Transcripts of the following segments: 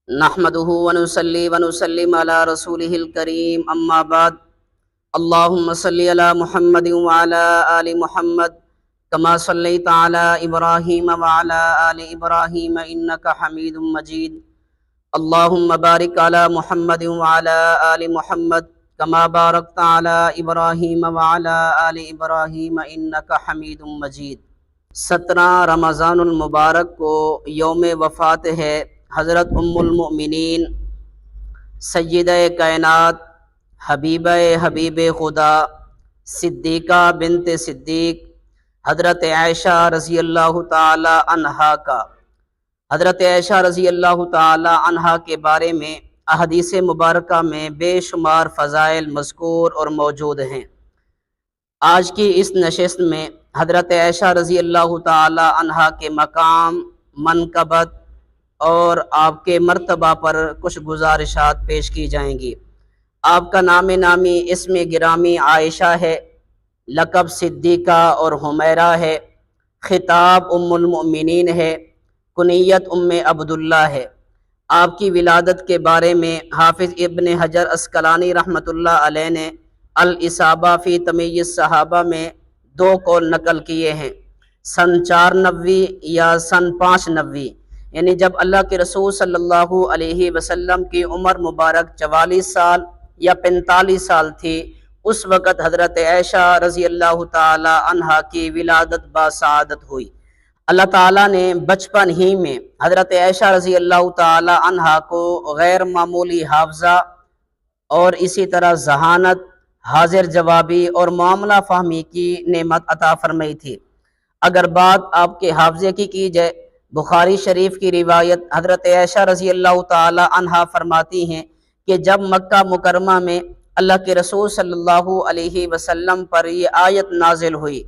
نحمده ونصلي ونسلم على رسوله الكريم اما بعد اللهم صل على محمد وعلى آل محمد كما صليت على إبراهيم وعلى آل إبراهيم إنك حميد مجيد اللهم بارك على محمد وعلى آل محمد كما باركت على إبراهيم وعلى آل إبراهيم إنك حميد مجيد 17 رمضان المبارک کو یوم وفات ہے حضرت ام المؤمنین سیدہ کائنات حبیب خدا صدیقہ بنت صدیق حضرت عائشہ رضی اللہ تعالی عنہا کا حضرت عائشہ رضی اللہ تعالی عنہا کے بارے میں احادیث مبارکہ میں بے شمار فضائل مذکور اور موجود ہیں۔ آج کی اس نشست میں حضرت عائشہ رضی اللہ تعالی عنہا کے مقام، منقبت اور آپ کے مرتبہ پر کچھ گزارشات پیش کی جائیں گی۔ آپ کا نام نامی اسم گرامی عائشہ ہے، لقب صدیقہ اور حمیرہ ہے، خطاب ام المؤمنین ہے، کنیت ام عبداللہ ہے۔ آپ کی ولادت کے بارے میں حافظ ابن حجر عسقلانی رحمۃ اللہ علیہ نے الاصابہ فی تمییز صحابہ میں 2 قول نقل کیے ہیں، سن 490 یا سن 590، یعنی جب اللہ کے رسول صلی اللہ علیہ وسلم کی عمر مبارک 44 سال یا 45 سال تھی، اس وقت حضرت عائشہ رضی اللہ تعالی عنہا کی ولادت باسعادت ہوئی۔ اللہ تعالیٰ نے بچپن ہی میں حضرت عائشہ رضی اللہ تعالی عنہا کو غیر معمولی حافظہ اور اسی طرح ذہانت، حاضر جوابی اور معاملہ فہمی کی نعمت عطا فرمائی تھی۔ اگر بات آپ کے حافظے کی جائے، بخاری شریف کی روایت حضرت عائشہ رضی اللہ تعالی عنہا فرماتی ہیں کہ جب مکہ مکرمہ میں اللہ کے رسول صلی اللہ علیہ وسلم پر یہ آیت نازل ہوئی،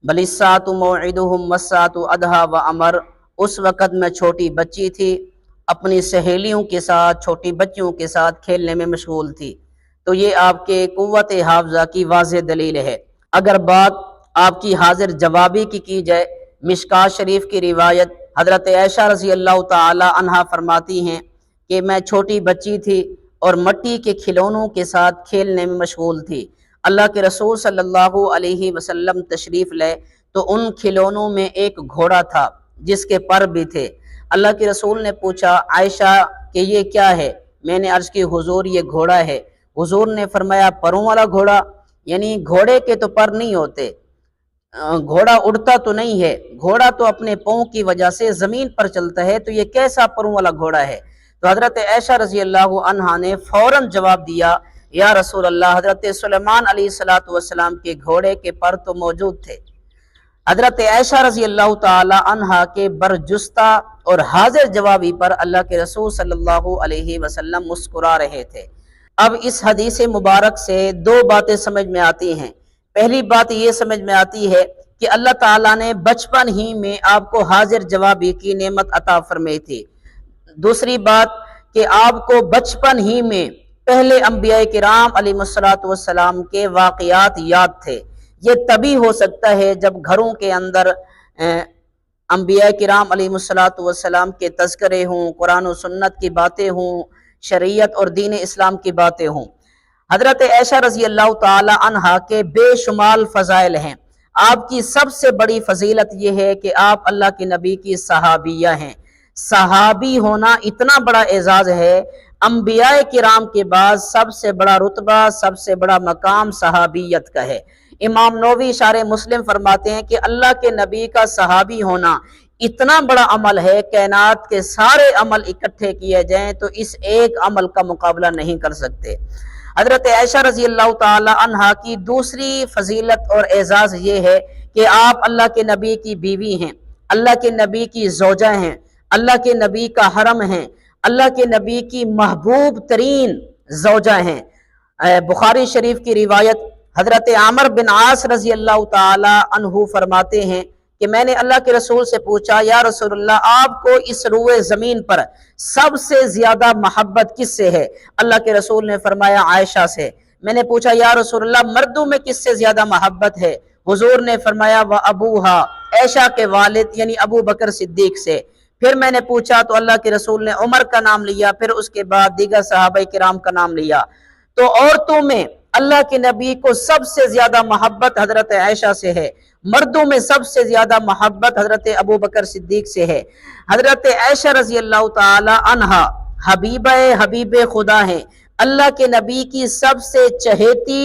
بل الساعۃ موعدہم والساعۃ ادھیٰ وامر، اس وقت میں چھوٹی بچی تھی، اپنی سہیلیوں کے ساتھ، چھوٹی بچیوں کے ساتھ کھیلنے میں مشغول تھی، تو یہ آپ کے قوت حافظہ کی واضح دلیل ہے۔ اگر بات آپ کی حاضر جوابی کی جائے، مشکوٰۃ شریف کی روایت حضرت عائشہ رضی اللہ تعالی عنہا فرماتی ہیں کہ میں چھوٹی بچی تھی اور مٹی کے کھلونوں کے ساتھ کھیلنے میں مشغول تھی۔ اللہ کے رسول صلی اللہ علیہ وسلم تشریف لائے تو ان کھلونوں میں ایک گھوڑا تھا جس کے پر بھی تھے۔ اللہ کے رسول نے پوچھا عائشہ کہ یہ کیا ہے؟ میں نے عرض کی حضور یہ گھوڑا ہے۔ حضور نے فرمایا پروں والا گھوڑا؟ یعنی گھوڑے کے تو پر نہیں ہوتے، گھوڑا اڑتا تو نہیں ہے، گھوڑا تو اپنے پاؤں کی وجہ سے زمین پر چلتا ہے، تو یہ کیسا پروں والا گھوڑا ہے؟ تو حضرت عائشہ رضی اللہ عنہا نے فوراً جواب دیا یا رسول اللہ، حضرت سلیمان علیہ السلام کے گھوڑے کے پر تو موجود تھے۔ حضرت عائشہ رضی اللہ تعالی عنہا کے برجستہ اور حاضر جوابی پر اللہ کے رسول صلی اللہ علیہ وسلم مسکرا رہے تھے۔ اب اس حدیث مبارک سے 2 باتیں سمجھ میں آتی ہیں۔ پہلی بات یہ سمجھ میں آتی ہے کہ اللہ تعالیٰ نے بچپن ہی میں آپ کو حاضر جوابی کی نعمت عطا فرمائی تھی۔ دوسری بات کہ آپ کو بچپن ہی میں پہلے انبیاء کرام علیہ السلام کے واقعات یاد تھے۔ یہ تبھی ہو سکتا ہے جب گھروں کے اندر انبیاء کرام علیہ السلام کے تذکرے ہوں، قرآن و سنت کی باتیں ہوں، شریعت اور دین اسلام کی باتیں ہوں۔ حضرت عائشہ رضی اللہ تعالی عنہا کے بے شمار فضائل ہیں۔ آپ کی سب سے بڑی فضیلت یہ ہے کہ آپ اللہ کے نبی کی صحابیہ ہیں۔ صحابی ہونا اتنا بڑا اعزاز ہے، انبیاء کرام کے بعد سب سے بڑا رتبہ، سب سے بڑا مقام صحابیت کا ہے۔ امام نووی شارح مسلم فرماتے ہیں کہ اللہ کے نبی کا صحابی ہونا اتنا بڑا عمل ہے، کائنات کے سارے عمل اکٹھے کیے جائیں تو اس ایک عمل کا مقابلہ نہیں کر سکتے۔ حضرت عائشہ رضی اللہ تعالی عنہا کی دوسری فضیلت اور اعزاز یہ ہے کہ آپ اللہ کے نبی کی بیوی ہیں، اللہ کے نبی کی زوجہ ہیں، اللہ کے نبی کا حرم ہیں، اللہ کے نبی کی محبوب ترین زوجہ ہیں۔ بخاری شریف کی روایت حضرت عامر بن عاص رضی اللہ تعالی عنہ فرماتے ہیں کہ میں نے اللہ کے رسول سے پوچھا یا رسول اللہ، آپ کو اس روئے زمین پر سب سے زیادہ محبت کس سے ہے؟ اللہ کے رسول نے فرمایا عائشہ سے۔ میں نے پوچھا یا رسول اللہ، مردوں میں کس سے زیادہ محبت ہے؟ حضور نے فرمایا وَأَبُوهَا، عائشہ کے والد یعنی ابو بکر صدیق سے۔ پھر میں نے پوچھا تو اللہ کے رسول نے عمر کا نام لیا، پھر اس کے بعد دیگر صحابہ کرام کا نام لیا۔ تو عورتوں میں اللہ کے نبی کو سب سے زیادہ محبت حضرت عائشہ سے ہے، مردوں میں سب سے زیادہ محبت حضرت ابو بکر صدیق سے ہے۔ حضرت عائشہ رضی اللہ تعالی عنہا حبیب خدا ہیں، اللہ کے نبی کی سب سے چہیتی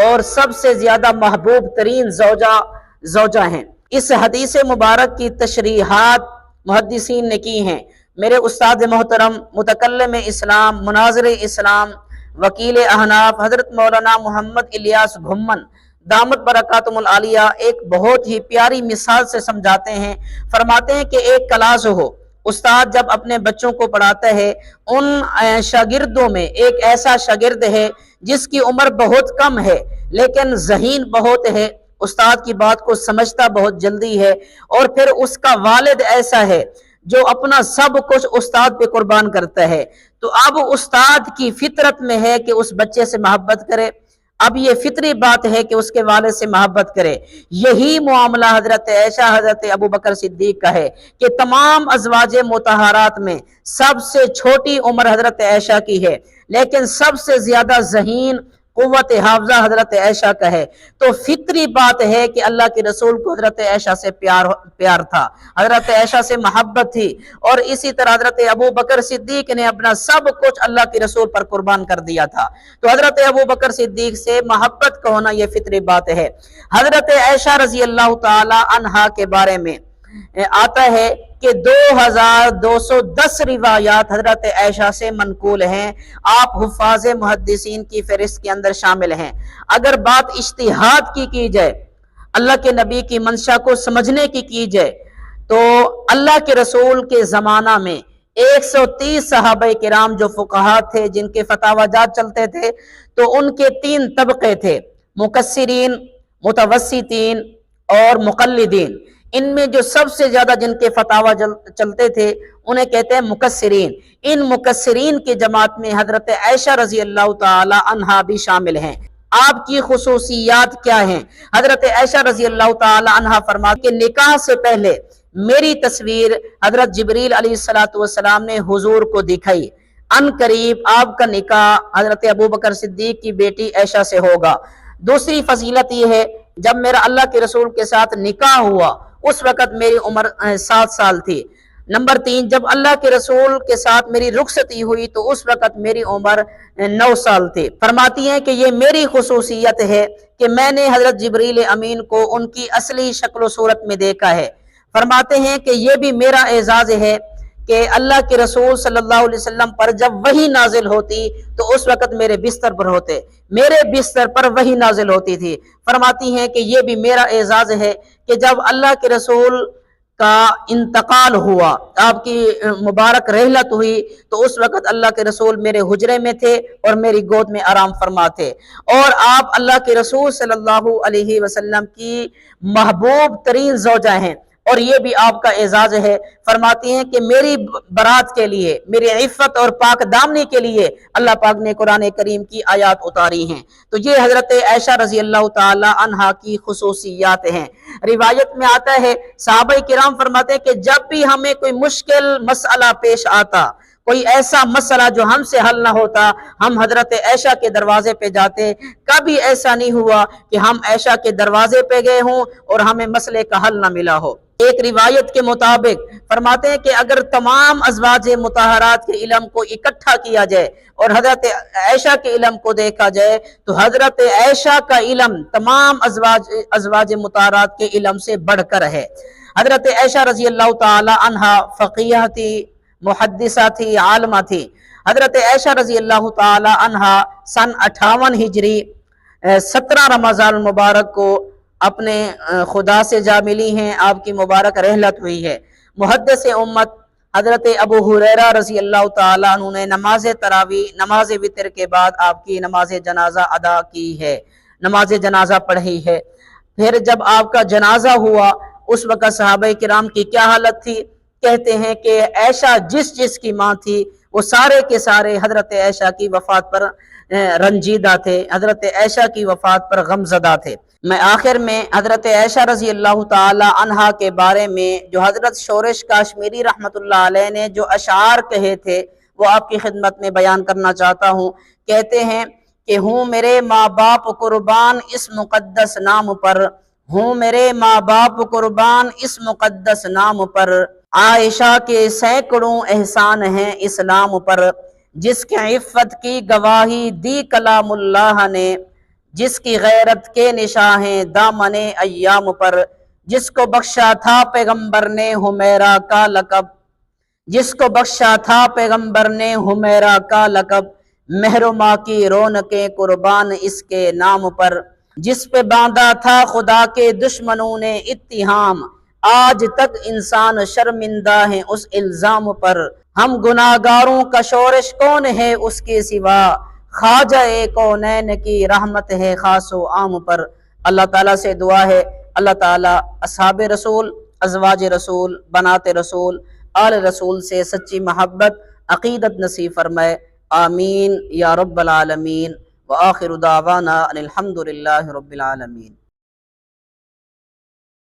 اور سب سے زیادہ محبوب ترین زوجہ ہیں۔ اس حدیث مبارک کی تشریحات محدثین نے کی ہیں۔ میرے استاد محترم، متکلم اسلام، مناظر اسلام، وکیل احناف حضرت مولانا محمد الیاس گھمن دامت برکاتہم العالیہ ایک بہت ہی پیاری مثال سے سمجھاتے ہیں۔ فرماتے ہیں کہ ایک کلاس ہو، استاد جب اپنے بچوں کو پڑھاتا ہے، ان شاگردوں میں ایک ایسا شاگرد ہے جس کی عمر بہت کم ہے لیکن ذہین بہت ہے، استاد کی بات کو سمجھتا بہت جلدی ہے، اور پھر اس کا والد ایسا ہے جو اپنا سب کچھ استاد پہ قربان کرتا ہے۔ تو اب استاد کی فطرت میں ہے کہ اس بچے سے محبت کرے، اب یہ فطری بات ہے کہ اس کے والد سے محبت کرے۔ یہی معاملہ حضرت عائشہ حضرت ابو بکر صدیق کا ہے کہ تمام ازواج مطہرات میں سب سے چھوٹی عمر حضرت عائشہ کی ہے لیکن سب سے زیادہ ذہین قوت حافظہ حضرت عائشہ کا ہے۔ تو فطری بات ہے کہ اللہ کے رسول کو حضرت عائشہ سے پیار تھا، حضرت عائشہ سے محبت تھی، اور اسی طرح حضرت ابو بکر صدیق نے اپنا سب کچھ اللہ کے رسول پر قربان کر دیا تھا۔ تو حضرت ابو بکر صدیق سے محبت کا ہونا یہ فطری بات ہے۔ حضرت عائشہ رضی اللہ تعالی عنہا کے بارے میں آتا ہے کہ 2210 روایات حضرت عائشہ سے منقول ہیں، آپ حفاظ محدثین کی فہرست کے اندر شامل ہیں۔ اگر بات اجتہاد کی جائے، اللہ کے نبی کی منشا کو سمجھنے کی جائے، تو اللہ کے رسول کے زمانہ میں 130 صحابہ کرام جو فقہا تھے، جن کے فتاوی جات چلتے تھے، تو ان کے 3 طبقے تھے: مقصرین، متوسطین اور مقلدین۔ ان میں جو سب سے زیادہ جن کے فتاوی چلتے تھے انہیں کہتے ہیں مقصرین۔ ان مقصرین کی جماعت میں حضرت عائشہ رضی اللہ تعالی عنہا بھی شامل ہیں۔ آپ کی خصوصیات کیا ہیں؟ حضرت عائشہ رضی اللہ تعالی عنہا فرماتے کہ نکاح سے پہلے میری تصویر حضرت جبریل علیہ السلام نے حضور کو دکھائی، ان قریب آپ کا نکاح حضرت ابو بکر صدیق کی بیٹی عائشہ سے ہوگا۔ دوسری فضیلت یہ ہے، جب میرا اللہ کے رسول کے ساتھ نکاح ہوا اس وقت میری عمر 7 سال تھی۔ نمبر 3، جب اللہ کے رسول کے ساتھ میری رخصتی ہوئی تو اس وقت میری عمر 9 سال تھی۔ فرماتی ہیں کہ یہ میری خصوصیت ہے کہ میں نے حضرت جبریل امین کو ان کی اصلی شکل و صورت میں دیکھا ہے۔ فرماتے ہیں کہ یہ بھی میرا اعزاز ہے کہ اللہ کے رسول صلی اللہ علیہ وسلم پر جب وحی نازل ہوتی تو اس وقت میرے بستر پر ہوتے، میرے بستر پر وحی نازل ہوتی تھی۔ فرماتی ہیں کہ یہ بھی میرا اعزاز ہے کہ جب اللہ کے رسول کا انتقال ہوا، آپ کی مبارک رحلت ہوئی، تو اس وقت اللہ کے رسول میرے حجرے میں تھے اور میری گود میں آرام فرما تھے، اور آپ اللہ کے رسول صلی اللہ علیہ وسلم کی محبوب ترین زوجہ ہیں، اور یہ بھی آپ کا اعزاز ہے۔ فرماتی ہیں کہ میری برات کے لیے، میری عفت اور پاک دامنی کے لیے اللہ پاک نے قرآن کریم کی آیات اتاری ہیں۔ تو یہ حضرت عائشہ رضی اللہ تعالی عنہا کی خصوصیات ہیں۔ روایت میں آتا ہے، صحابہ کرام فرماتے ہیں کہ جب بھی ہمیں کوئی مشکل مسئلہ پیش آتا، کوئی ایسا مسئلہ جو ہم سے حل نہ ہوتا، ہم حضرت عائشہ کے دروازے پہ جاتے۔ کبھی ایسا نہیں ہوا کہ ہم عائشہ کے دروازے پہ گئے ہوں اور ہمیں مسئلے کا حل نہ ملا ہو۔ ایک روایت کے مطابق فرماتے ہیں کہ اگر تمام ازواج مطہرات کے علم کو اکٹھا کیا جائے اور حضرت عائشہ کے علم کو دیکھا جائے تو حضرت عائشہ کا علم تمام ازواج مطہرات کے علم سے بڑھ کر ہے۔ حضرت عائشہ رضی اللہ تعالی عنہا فقیہ تھی، محدثہ تھی، عالمہ تھی۔ حضرت عائشہ رضی اللہ تعالی عنہا سن 58 ہجری 17 رمضان المبارک کو اپنے خدا سے جا ملی ہیں، آپ کی مبارک رحلت ہوئی ہے۔ محدث امت حضرت ابو ہریرہ رضی اللہ تعالیٰ عنہ نے نماز تراویح، نماز وتر کے بعد آپ کی نماز جنازہ ادا کی ہے، نماز جنازہ پڑھی ہے۔ پھر جب آپ کا جنازہ ہوا اس وقت صحابہ کرام کی کیا حالت تھی؟ کہتے ہیں کہ عائشہ جس کی ماں تھی وہ سارے کے سارے حضرت عائشہ کی وفات پر رنجیدہ تھے، حضرت عائشہ کی وفات پر غمزدہ تھے۔ میں آخر میں حضرت عائشہ رضی اللہ تعالی عنہا کے بارے میں جو حضرت شورش کاشمیری رحمۃ اللہ علیہ نے جو اشعار کہے تھے وہ آپ کی خدمت میں بیان کرنا چاہتا ہوں۔ کہتے ہیں کہ ہوں میرے ماں باپ قربان اس مقدس نام پر، ہوں میرے ماں باپ قربان اس مقدس نام پر، عائشہ کے سینکڑوں احسان ہیں اسلام پر، جس کی عفت کی گواہی دی کلام اللہ نے، جس کی غیرت کے نشاں ہیں دامن ایام پر، جس کو بخشا تھا پیغمبر نے حمیرہ کا لقب، جس کو بخشا تھا پیغمبر نے حمیرہ کا لقب، مہر ماں کی رونقیں قربان اس کے نام پر، جس پہ باندھا تھا خدا کے دشمنوں نے اتہام، آج تک انسان شرمندہ ہے اس الزام پر، ہم گناہگاروں کا شورش کون ہے اس کے سوا، خواجہ کونین کی رحمت ہے خاص و عام پر۔ اللہ تعالیٰ سے دعا ہے اللہ تعالیٰ اصحاب رسول، ازواج رسول، بنات رسول، آل رسول سے سچی محبت عقیدت نصیب فرمائے، آمین یا رب العالمین، وآخر دعوانا ان الحمد للہ رب العالمین۔